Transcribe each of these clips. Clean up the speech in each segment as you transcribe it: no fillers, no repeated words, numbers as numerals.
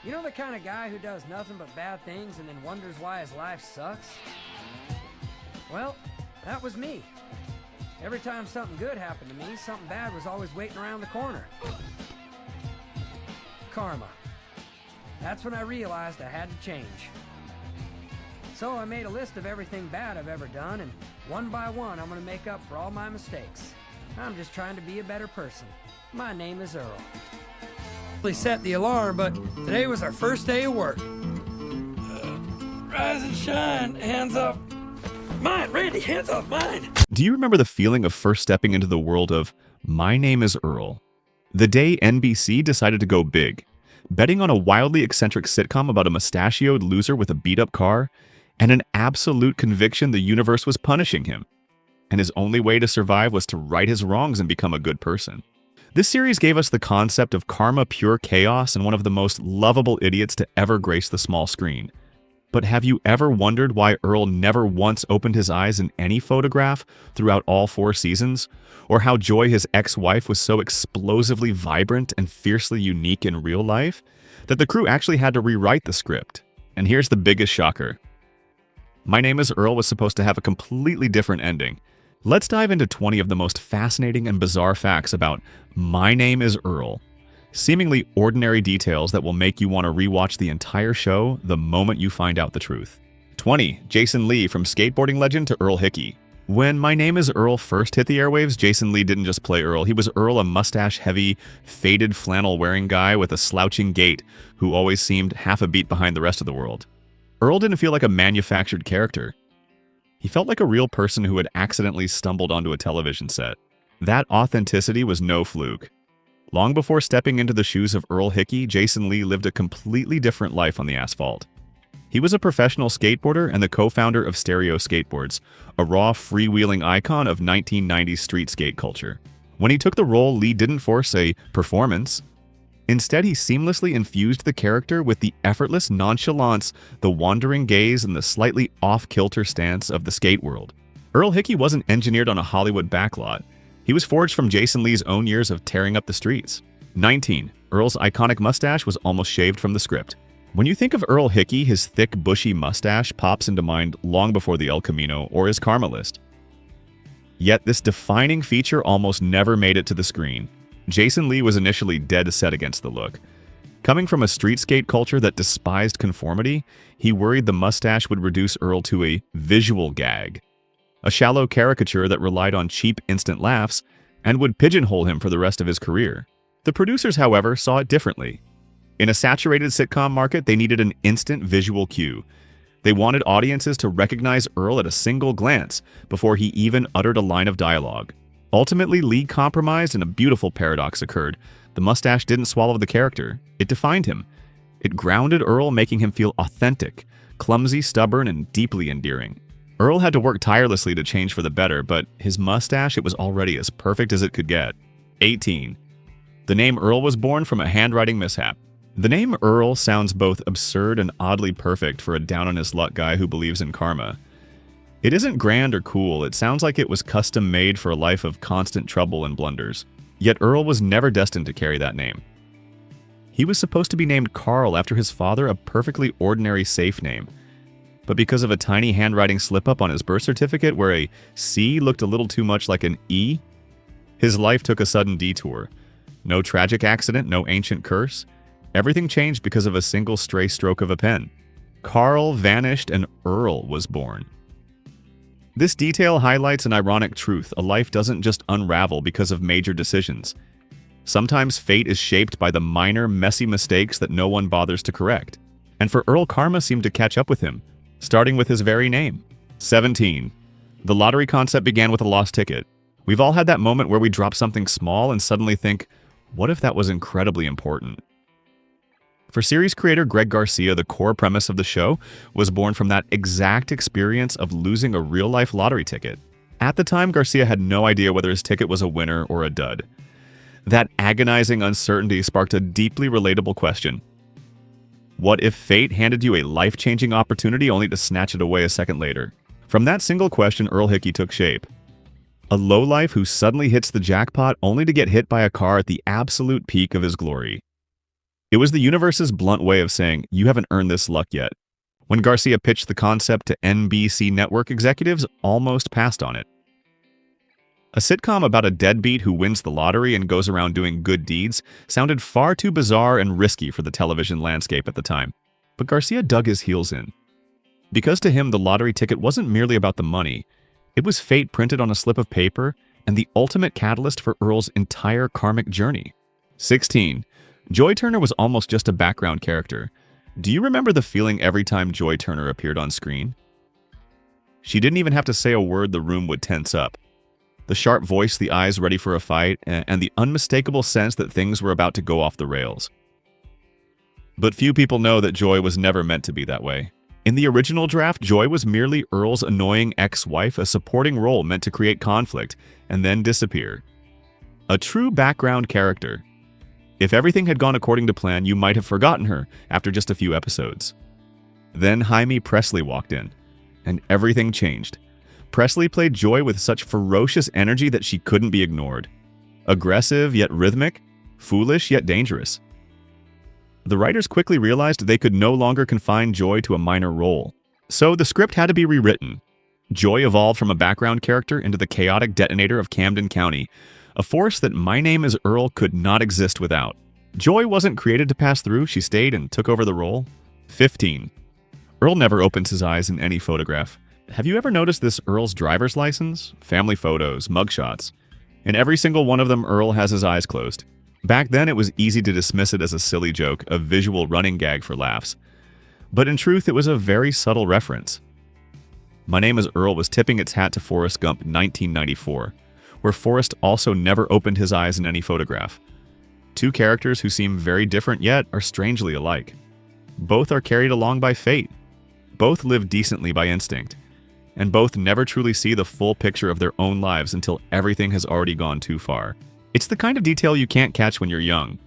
You know the kind of guy who does nothing but bad things and then wonders why his life sucks? Well, that was me. Every time something good happened to me, something bad was always waiting around the corner. Karma. That's when I realized I had to change. So I made a list of everything bad I've ever done, and one by one I'm going to make up for all my mistakes. I'm just trying to be a better person. My name is Earl. We set the alarm, but today was our first day of work. Rise and shine, hands off mine, Randy, hands off mine. Do you remember the feeling of first stepping into the world of My Name is Earl? The day NBC decided to go big, betting on a wildly eccentric sitcom about a mustachioed loser with a beat-up car, and an absolute conviction the universe was punishing him, and his only way to survive was to right his wrongs and become a good person. This series gave us the concept of karma pure chaos and one of the most lovable idiots to ever grace the small screen. But have you ever wondered why Earl never once opened his eyes in any photograph throughout all 4 seasons? Or how Joy, his ex-wife, was so explosively vibrant and fiercely unique in real life that the crew actually had to rewrite the script? And here's the biggest shocker. My Name is Earl was supposed to have a completely different ending. Let's dive into 20 of the most fascinating and bizarre facts about My Name is Earl. Seemingly ordinary details that will make you want to rewatch the entire show the moment you find out the truth. 20. Jason Lee, from skateboarding legend to Earl Hickey. When My Name is Earl first hit the airwaves, Jason Lee didn't just play Earl. He was Earl, a mustache-heavy, faded flannel-wearing guy with a slouching gait who always seemed half a beat behind the rest of the world. Earl didn't feel like a manufactured character. He felt like a real person who had accidentally stumbled onto a television set. That authenticity was no fluke. Long before stepping into the shoes of Earl Hickey, Jason Lee lived a completely different life on the asphalt. He was a professional skateboarder and the co-founder of Stereo Skateboards, a raw, freewheeling icon of 1990s street skate culture. When he took the role, Lee didn't force a performance. Instead, he seamlessly infused the character with the effortless nonchalance, the wandering gaze, and the slightly off-kilter stance of the skate world. Earl Hickey wasn't engineered on a Hollywood backlot. He was forged from Jason Lee's own years of tearing up the streets. 19. Earl's iconic mustache was almost shaved from the script. When you think of Earl Hickey, his thick, bushy mustache pops into mind long before the El Camino or his karma list. Yet this defining feature almost never made it to the screen. Jason Lee was initially dead set against the look. Coming from a street skate culture that despised conformity, he worried the mustache would reduce Earl to a visual gag, a shallow caricature that relied on cheap instant laughs and would pigeonhole him for the rest of his career. The producers, however, saw it differently. In a saturated sitcom market, they needed an instant visual cue. They wanted audiences to recognize Earl at a single glance before he even uttered a line of dialogue. Ultimately, Lee compromised and a beautiful paradox occurred. The mustache didn't swallow the character. It defined him. It grounded Earl, making him feel authentic, clumsy, stubborn, and deeply endearing. Earl had to work tirelessly to change for the better, but his mustache, it was already as perfect as it could get. 18. The name Earl was born from a handwriting mishap. The name Earl sounds both absurd and oddly perfect for a down-on-his-luck guy who believes in karma. It isn't grand or cool, it sounds like it was custom-made for a life of constant trouble and blunders. Yet Earl was never destined to carry that name. He was supposed to be named Carl after his father, a perfectly ordinary, safe name. But because of a tiny handwriting slip-up on his birth certificate where a C looked a little too much like an E, his life took a sudden detour. No tragic accident, no ancient curse. Everything changed because of a single stray stroke of a pen. Carl vanished and Earl was born. This detail highlights an ironic truth. A life doesn't just unravel because of major decisions. Sometimes fate is shaped by the minor, messy mistakes that no one bothers to correct. And for Earl, karma seemed to catch up with him, starting with his very name. 17. The lottery concept began with a lost ticket. We've all had that moment where we drop something small and suddenly think, what if that was incredibly important? For series creator Greg Garcia, the core premise of the show was born from that exact experience of losing a real-life lottery ticket. At the time, Garcia had no idea whether his ticket was a winner or a dud. That agonizing uncertainty sparked a deeply relatable question. What if fate handed you a life-changing opportunity only to snatch it away a second later? From that single question, Earl Hickey took shape. A lowlife who suddenly hits the jackpot only to get hit by a car at the absolute peak of his glory. It was the universe's blunt way of saying, you haven't earned this luck yet. When Garcia pitched the concept to NBC network executives, almost passed on it. A sitcom about a deadbeat who wins the lottery and goes around doing good deeds sounded far too bizarre and risky for the television landscape at the time. But Garcia dug his heels in. Because to him, the lottery ticket wasn't merely about the money. It was fate printed on a slip of paper and the ultimate catalyst for Earl's entire karmic journey. 16. Joy Turner was almost just a background character. Do you remember the feeling every time Joy Turner appeared on screen? She didn't even have to say a word, the room would tense up. The sharp voice, the eyes ready for a fight, and the unmistakable sense that things were about to go off the rails. But few people know that Joy was never meant to be that way. In the original draft, Joy was merely Earl's annoying ex-wife, a supporting role meant to create conflict, and then disappear. A true background character. If everything had gone according to plan, you might have forgotten her after just a few episodes. Then Jaime Pressly walked in, and everything changed. Pressly played Joy with such ferocious energy that she couldn't be ignored. Aggressive yet rhythmic, foolish yet dangerous. The writers quickly realized they could no longer confine Joy to a minor role. So the script had to be rewritten. Joy evolved from a background character into the chaotic detonator of Camden County, a force that My Name Is Earl could not exist without. Joy wasn't created to pass through, she stayed and took over the role. 15. Earl never opens his eyes in any photograph. Have you ever noticed this Earl's driver's license, family photos, mugshots? In every single one of them, Earl has his eyes closed. Back then, it was easy to dismiss it as a silly joke, a visual running gag for laughs. But in truth, it was a very subtle reference. My Name is Earl was tipping its hat to Forrest Gump 1994, where Forrest also never opened his eyes in any photograph. Two characters who seem very different yet are strangely alike. Both are carried along by fate. Both live decently by instinct. And both never truly see the full picture of their own lives until everything has already gone too far. It's the kind of detail you can't catch when you're young.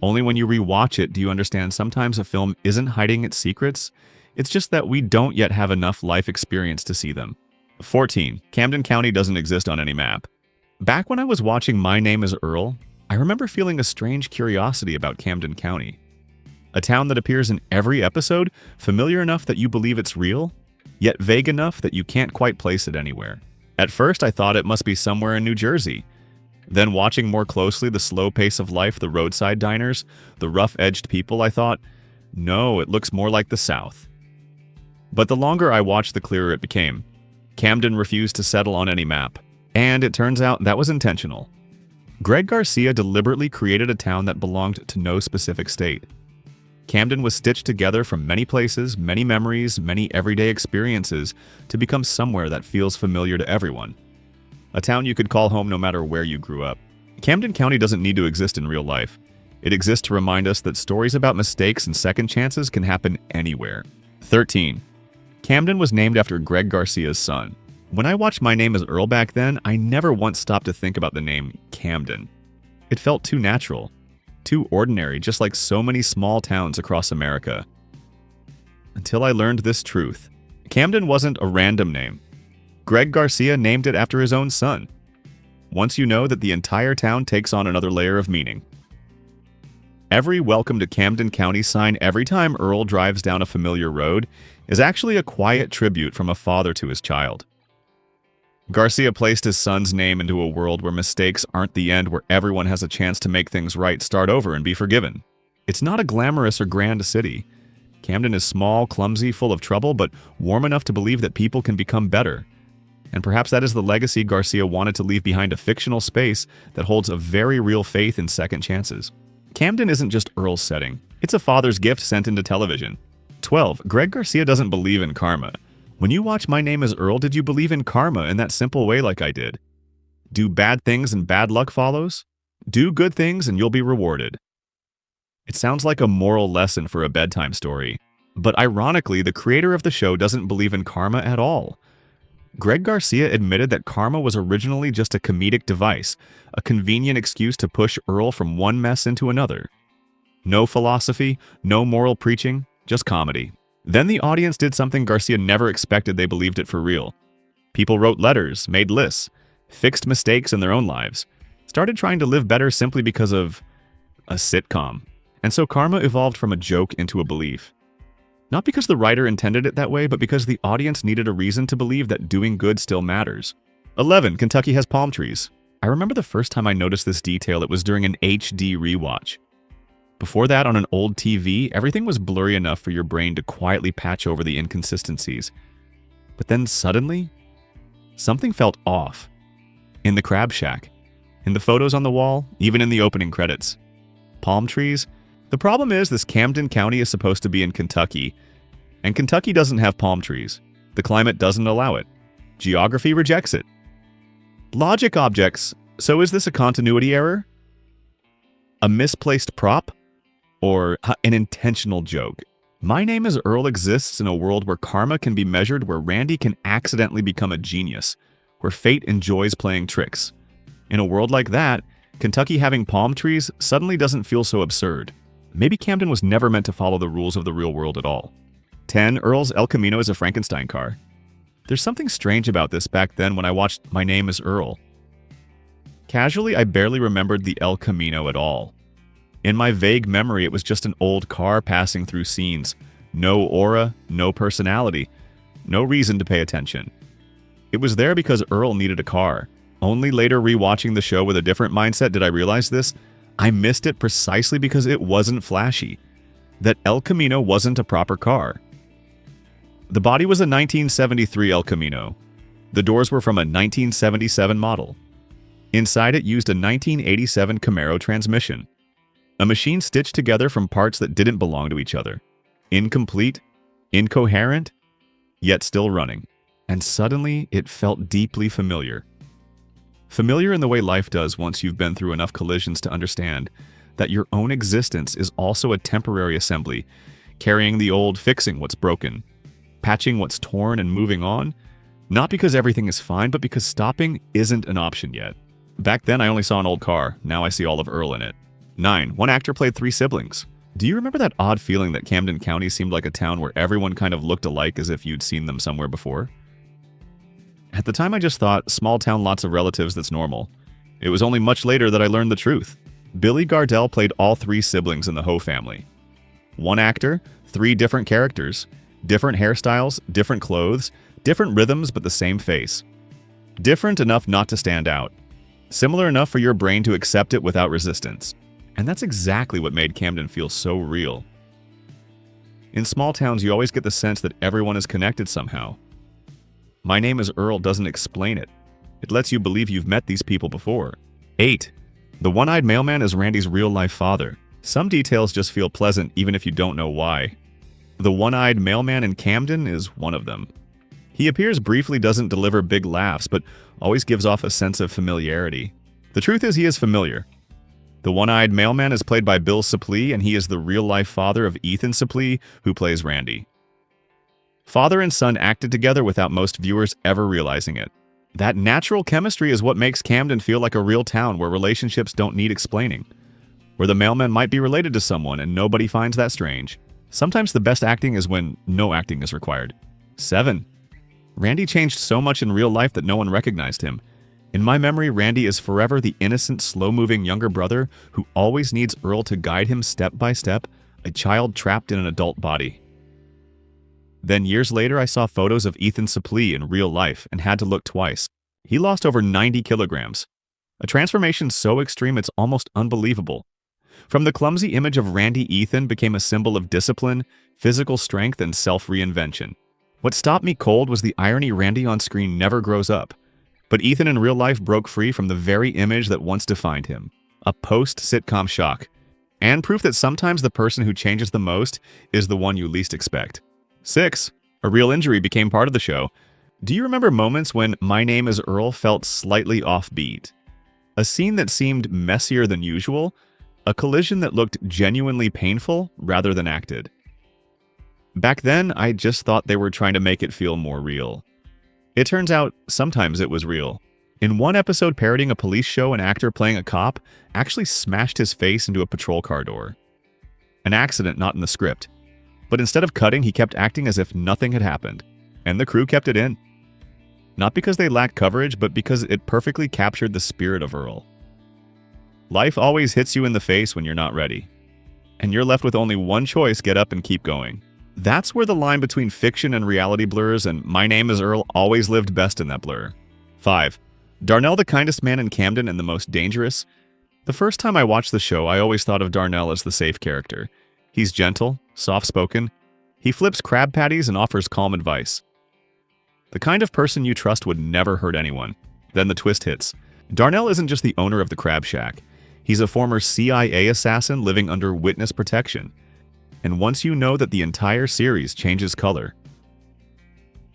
Only when you rewatch it do you understand sometimes a film isn't hiding its secrets. It's just that we don't yet have enough life experience to see them. 14. Camden County doesn't exist on any map. Back when I was watching My Name is Earl, I remember feeling a strange curiosity about Camden County. A town that appears in every episode, familiar enough that you believe it's real, yet vague enough that you can't quite place it anywhere. At first, I thought it must be somewhere in New Jersey. Then watching more closely the slow pace of life, the roadside diners, the rough-edged people, I thought, no, it looks more like the South. But the longer I watched, the clearer it became. Camden refused to settle on any map. And it turns out that was intentional. Greg Garcia deliberately created a town that belonged to no specific state. Camden was stitched together from many places, many memories, many everyday experiences to become somewhere that feels familiar to everyone. A town you could call home no matter where you grew up. Camden County doesn't need to exist in real life. It exists to remind us that stories about mistakes and second chances can happen anywhere. 13. Camden was named after Greg Garcia's son. When I watched My Name is Earl back then, I never once stopped to think about the name Camden. It felt too natural, too ordinary, just like so many small towns across America. Until I learned this truth. Camden wasn't a random name. Greg Garcia named it after his own son. Once you know that the entire town takes on another layer of meaning. Every Welcome to Camden County sign every time Earl drives down a familiar road is actually a quiet tribute from a father to his child. Garcia placed his son's name into a world where mistakes aren't the end, where everyone has a chance to make things right, start over, and be forgiven. It's not a glamorous or grand city. Camden is small, clumsy, full of trouble, but warm enough to believe that people can become better. And perhaps that is the legacy Garcia wanted to leave behind, a fictional space that holds a very real faith in second chances. Camden isn't just Earl's setting. It's a father's gift sent into television. 12. Greg Garcia doesn't believe in karma. When you watch My Name is Earl, did you believe in karma in that simple way like I did? Do bad things and bad luck follows? Do good things and you'll be rewarded. It sounds like a moral lesson for a bedtime story. But ironically, the creator of the show doesn't believe in karma at all. Greg Garcia admitted that karma was originally just a comedic device, a convenient excuse to push Earl from one mess into another. No philosophy, no moral preaching, just comedy. Then the audience did something Garcia never expected. They believed it for real. People wrote letters, made lists, fixed mistakes in their own lives, started trying to live better simply because of a sitcom. And so karma evolved from a joke into a belief. Not because the writer intended it that way, but because the audience needed a reason to believe that doing good still matters. 11. Kentucky has palm trees. I remember the first time I noticed this detail, it was during an HD rewatch. Before that, on an old TV, everything was blurry enough for your brain to quietly patch over the inconsistencies. But then suddenly, something felt off. In the crab shack, in the photos on the wall, even in the opening credits. Palm trees? The problem is this Camden County is supposed to be in Kentucky, and Kentucky doesn't have palm trees. The climate doesn't allow it. Geography rejects it. Logic objects. So is this a continuity error? A misplaced prop? Or an intentional joke? My Name is Earl exists in a world where karma can be measured, where Randy can accidentally become a genius, where fate enjoys playing tricks. In a world like that, Kentucky having palm trees suddenly doesn't feel so absurd. Maybe Camden was never meant to follow the rules of the real world at all. 10. Earl's El Camino is a Frankenstein car. There's something strange about this back then when I watched My Name is Earl. Casually, I barely remembered the El Camino at all. In my vague memory, it was just an old car passing through scenes. No aura, no personality, no reason to pay attention. It was there because Earl needed a car. Only later rewatching the show with a different mindset did I realize this. I missed it precisely because it wasn't flashy. That El Camino wasn't a proper car. The body was a 1973 El Camino. The doors were from a 1977 model. Inside it used a 1987 Camaro transmission. A machine stitched together from parts that didn't belong to each other. Incomplete, incoherent, yet still running. And suddenly, it felt deeply familiar. Familiar in the way life does once you've been through enough collisions to understand that your own existence is also a temporary assembly, carrying the old, fixing what's broken, patching what's torn and moving on, not because everything is fine, but because stopping isn't an option yet. Back then, I only saw an old car. Now I see all of Earl in it. 9. One actor played 3 siblings. Do you remember that odd feeling that Camden County seemed like a town where everyone kind of looked alike as if you'd seen them somewhere before? At the time, I just thought, small town, lots of relatives, that's normal. It was only much later that I learned the truth. Billy Gardell played all 3 siblings in the Ho family. One actor, 3 different characters, different hairstyles, different clothes, different rhythms, but the same face. Different enough not to stand out. Similar enough for your brain to accept it without resistance. And that's exactly what made Camden feel so real. In small towns, you always get the sense that everyone is connected somehow. My Name is Earl doesn't explain it. It lets you believe you've met these people before. 8. The one-eyed mailman is Randy's real-life father. Some details just feel pleasant even if you don't know why. The one-eyed mailman in Camden is one of them. He appears briefly, doesn't deliver big laughs, but always gives off a sense of familiarity. The truth is he is familiar. The one-eyed mailman is played by Bill Suplee, and he is the real-life father of Ethan Suplee, who plays Randy. Father and son acted together without most viewers ever realizing it. That natural chemistry is what makes Camden feel like a real town where relationships don't need explaining. Where the mailman might be related to someone and nobody finds that strange. Sometimes the best acting is when no acting is required. 7. Randy changed so much in real life that no one recognized him. In my memory, Randy is forever the innocent, slow-moving younger brother who always needs Earl to guide him step by step, a child trapped in an adult body. Then years later, I saw photos of Ethan Suplee in real life and had to look twice. He lost over 90 kilograms. A transformation so extreme it's almost unbelievable. From the clumsy image of Randy, Ethan became a symbol of discipline, physical strength, and self-reinvention. What stopped me cold was the irony Randy on screen never grows up. But Ethan in real life broke free from the very image that once defined him. A post-sitcom shock. And proof that sometimes the person who changes the most is the one you least expect. 6. A real injury became part of the show. Do you remember moments when My Name is Earl felt slightly offbeat? A scene that seemed messier than usual? A collision that looked genuinely painful rather than acted? Back then, I just thought they were trying to make it feel more real. It turns out, sometimes it was real. In one episode parodying a police show, an actor playing a cop actually smashed his face into a patrol car door. An accident not in the script. But instead of cutting, he kept acting as if nothing had happened. And the crew kept it in. Not because they lacked coverage, but because it perfectly captured the spirit of Earl. Life always hits you in the face when you're not ready. and you're left with only one choice: get up and keep going. That's where the line between fiction and reality blurs, and My Name is Earl always lived best in that blur. 5. Darnell, the kindest man in Camden and the most dangerous. The first time I watched the show, I always thought of Darnell as the safe character. He's gentle, soft-spoken. He flips crab patties and offers calm advice. The kind of person you trust would never hurt anyone. Then the twist hits. Darnell isn't just the owner of the Crab Shack. He's a former CIA assassin living under witness protection. And once you know that, the entire series changes color.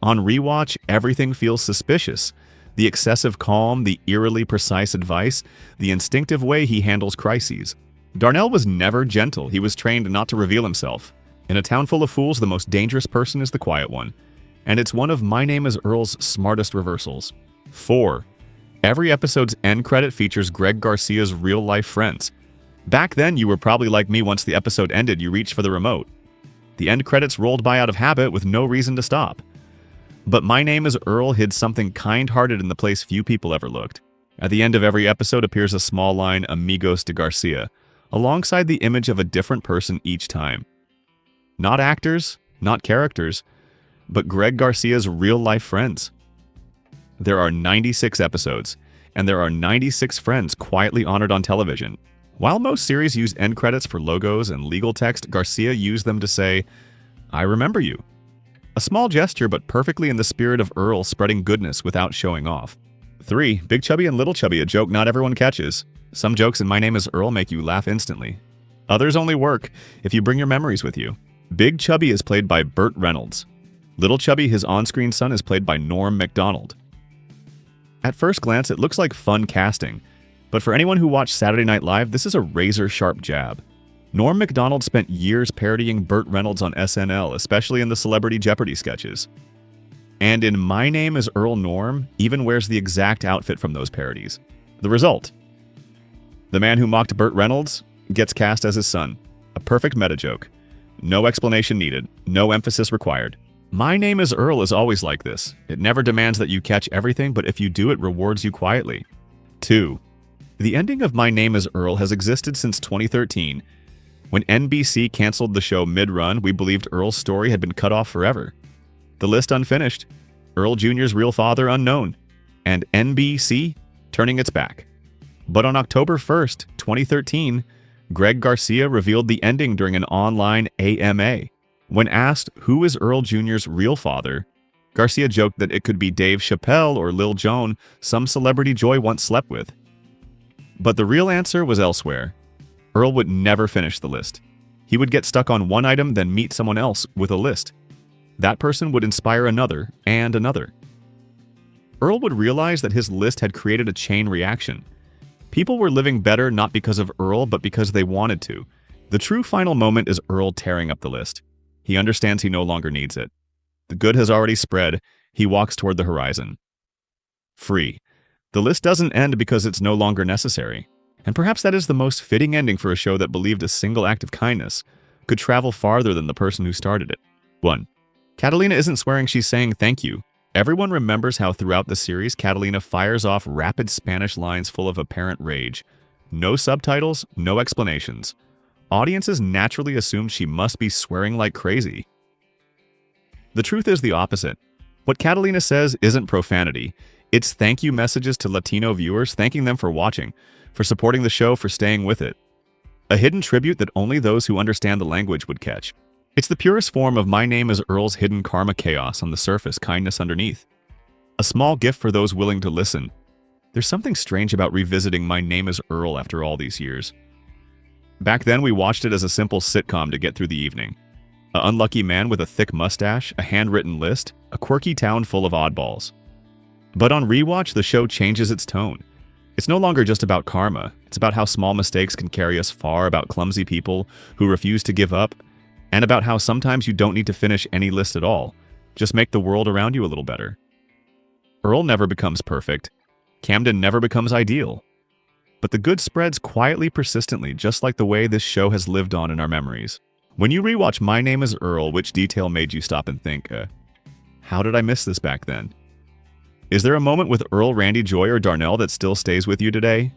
On rewatch, everything feels suspicious. The excessive calm, the eerily precise advice, the instinctive way he handles crises. Darnell was never gentle. He was trained not to reveal himself. In a town full of fools, the most dangerous person is the quiet one. And it's one of My Name is Earl's smartest reversals. 4. Every episode's end credit features Greg Garcia's real-life friends. Back then, you were probably like me. Once the episode ended, you reached for the remote. The end credits rolled by out of habit with no reason to stop. But My Name is Earl hid something kind-hearted in the place few people ever looked. At the end of every episode appears a small line, "Amigos de Garcia," alongside the image of a different person each time. Not actors, not characters, but Greg Garcia's real-life friends. There are 96 episodes, and there are 96 friends quietly honored on television. While most series use end credits for logos and legal text, Garcia used them to say, "I remember you." A small gesture, but perfectly in the spirit of Earl spreading goodness without showing off. 3. Big Chubby and Little Chubby, a joke not everyone catches. Some jokes in My Name is Earl make you laugh instantly. Others only work if you bring your memories with you. Big Chubby is played by Burt Reynolds. Little Chubby, his on-screen son, is played by Norm Macdonald. At first glance, it looks like fun casting, but for anyone who watched Saturday Night Live, this is a razor-sharp jab. Norm Macdonald spent years parodying Burt Reynolds on SNL, especially in the Celebrity Jeopardy sketches. And in My Name is Earl, Norm even wears the exact outfit from those parodies. The result: the man who mocked Burt Reynolds gets cast as his son. A perfect meta joke. No explanation needed, no emphasis required. My Name is Earl is always like this. It never demands that you catch everything, but if you do, it rewards you quietly. 2. The ending of My Name is Earl has existed since 2013. When NBC canceled the show mid-run, we believed Earl's story had been cut off forever. The list unfinished, Earl Jr.'s real father unknown, and NBC turning its back. But on October 1st, 2013, Greg Garcia revealed the ending during an online AMA. When asked who is Earl Jr.'s real father, Garcia joked that it could be Dave Chappelle or Lil Jon, some celebrity Joy once slept with. But the real answer was elsewhere. Earl would never finish the list. He would get stuck on one item, then meet someone else with a list. That person would inspire another and another. Earl would realize that his list had created a chain reaction. People were living better not because of Earl, but because they wanted to. The true final moment is Earl tearing up the list. He understands he no longer needs it. The good has already spread. He walks toward the horizon. Free. The list doesn't end because it's no longer necessary. And perhaps that is the most fitting ending for a show that believed a single act of kindness could travel farther than the person who started it. 1. Catalina isn't swearing, she's saying thank you. Everyone remembers how throughout the series, Catalina fires off rapid Spanish lines full of apparent rage. No subtitles, no explanations. Audiences naturally assume she must be swearing like crazy. The truth is the opposite. What Catalina says isn't profanity. It's thank you messages to Latino viewers, thanking them for watching, for supporting the show, for staying with it. A hidden tribute that only those who understand the language would catch. It's the purest form of My Name is Earl's hidden karma chaos on the surface, kindness underneath. A small gift for those willing to listen. There's something strange about revisiting My Name is Earl after all these years. Back then, we watched it as a simple sitcom to get through the evening. An unlucky man with a thick mustache, a handwritten list, a quirky town full of oddballs. But on rewatch, the show changes its tone. It's no longer just about karma. It's about how small mistakes can carry us far, about clumsy people who refuse to give up, and about how sometimes you don't need to finish any list at all. Just make the world around you a little better. Earl never becomes perfect. Camden never becomes ideal. But the good spreads quietly, persistently, just like the way this show has lived on in our memories. When you rewatch My Name is Earl, which detail made you stop and think, how did I miss this back then? Is there a moment with Earl, Randy, Joy, or Darnell that still stays with you today?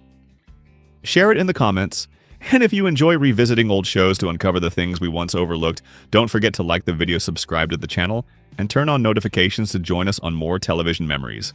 Share it in the comments. And if you enjoy revisiting old shows to uncover the things we once overlooked, don't forget to like the video, subscribe to the channel, and turn on notifications to join us on more television memories.